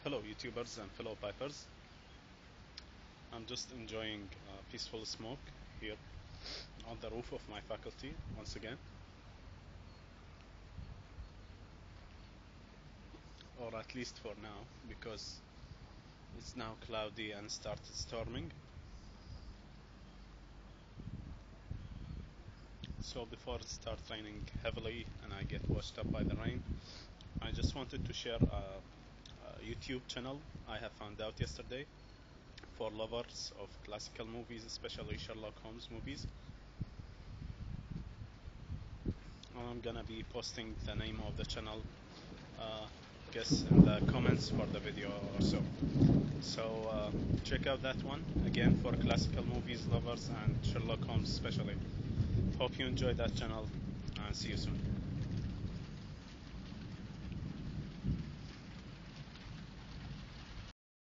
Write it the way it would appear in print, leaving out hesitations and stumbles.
Hello YouTubers and fellow pipers. I'm just enjoying peaceful smoke here on the roof of my faculty once again, or at least for now, because it's now cloudy and started storming. So before it starts raining heavily and I get washed up by the rain, I just wanted to share a YouTube channel I have found out yesterday for lovers of classical movies, especially Sherlock Holmes movies. I'm gonna be posting the name of the channel, uh, guess in the comments for the video or so. So check out that one again for classical movies lovers and Sherlock Holmes especially. Hope you enjoy that channel and see you soon.